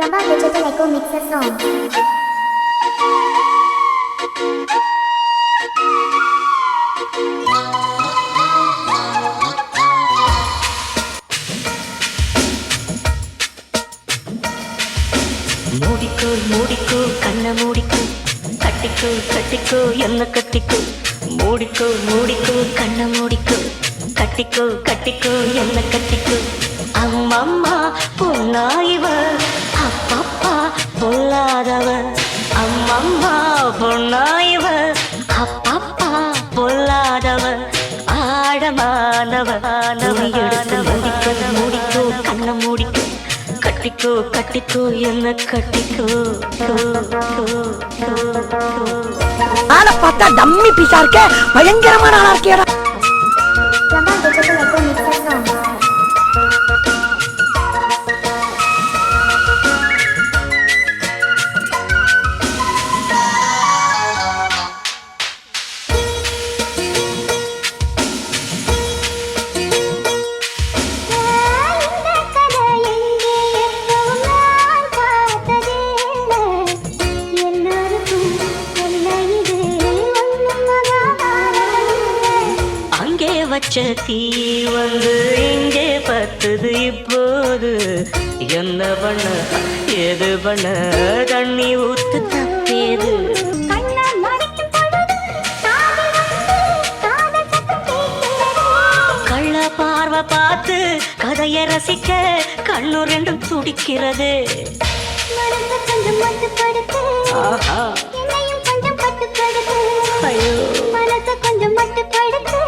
Rama Digital Echo Mixer Song. மூடிக்கோ மூடிக்கோ கண்ண மூடிக்கோ கட்டிக்கோ கட்டிக்கோ என்ன கட்டிக்கோ மூடிக்கோ மூடிக்கோ கண்ண மூடிக்கோ கட்டிக்கோ கட்டிக்கோ என்ன கட்டிக்கோ அம்மம்மா பொன்னாயிவ அப்பப்பா பொல்லாதவ அம்மம்மா பொன்னாயிவ அப்பப்பா பொல்லாதவ ஆழமானவ எடுத்து மூடிக்கோ மூடிக்கோ கண்ண மூடிக்கோ கட்டிக்கோ கட்டிக்கோ என்ன கட்டிக்கோ ஆளை பார்த்தா டம்மி பீஸா இருக்க பயங்கரமான ஆளா இருக்கேடா. Rama Digital Echo Mixer Song. வச்ச தீ வந்து இங்கே பத்துது இப்போது என்ன பண்ண ஏது பண்ண தண்ணி ஊத்து தப்பேது கள்ள பார்வை பார்த்து கதையை ரசிக்க கண்ணு ரெண்டும் துடிக்கிறது. ஆஹா ஐயோ கொஞ்சம் மட்டுப்படுத்து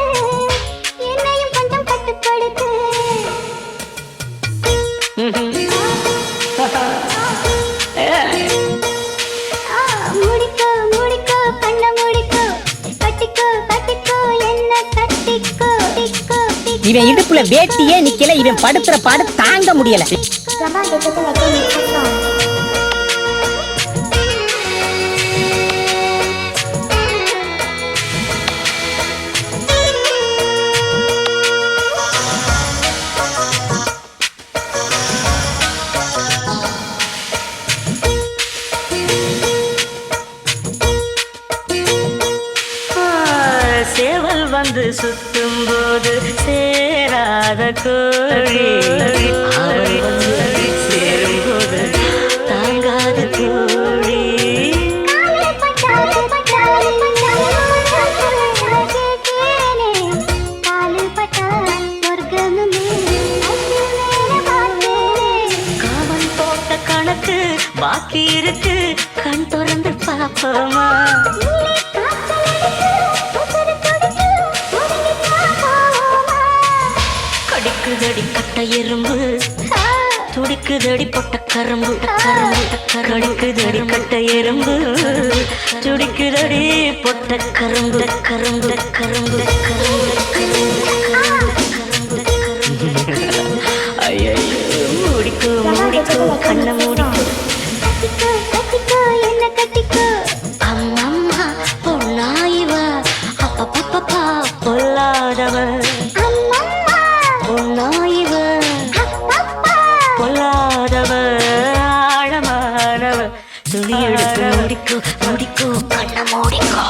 முடிக்கோ முடிக்கோ கண்ண முடிக்கோ கட்டிக்கோ கட்டிக்கோ என்ன கட்டிக்கோ டிக்கோ இவன் இடுப்புல வேட்டியே நிக்கல, இவன் படுத்துற பாடு தாங்க முடியல. Rama Digital Echo Mixer Song. சேவல் வந்து சுத்தும் போது சேராத கோழி சேரும் போது தாங்காத கோழி. காவல் போட்ட கணக்கு பாக்கி இருக்கு, கண் திறந்து பாப்போமா? கடிக்குதடி கட்ட எறும்பு துடிக்குதடி பொட்ட கரும்பு கடிக்குதடி கட்ட எறும்பு துடிக்குதடி பொட்ட கரும்பு கரும்பு கரும்பு ஐயோ மூடிக்கோ மூடிக்கோ கண்ண மூடிக்கோ கட்டிக்கோ என்ன கட்டிக்கோ அம்மம்மா பொன்னாயிவ அப்பப்பப்பா பொல்லாதவ பொன்னாயிவ பொல்லாதவ ஆழமானவ துணி எடுத்து முடிக்கோ முடிக்கோ கண்ண மூடிக்கோ.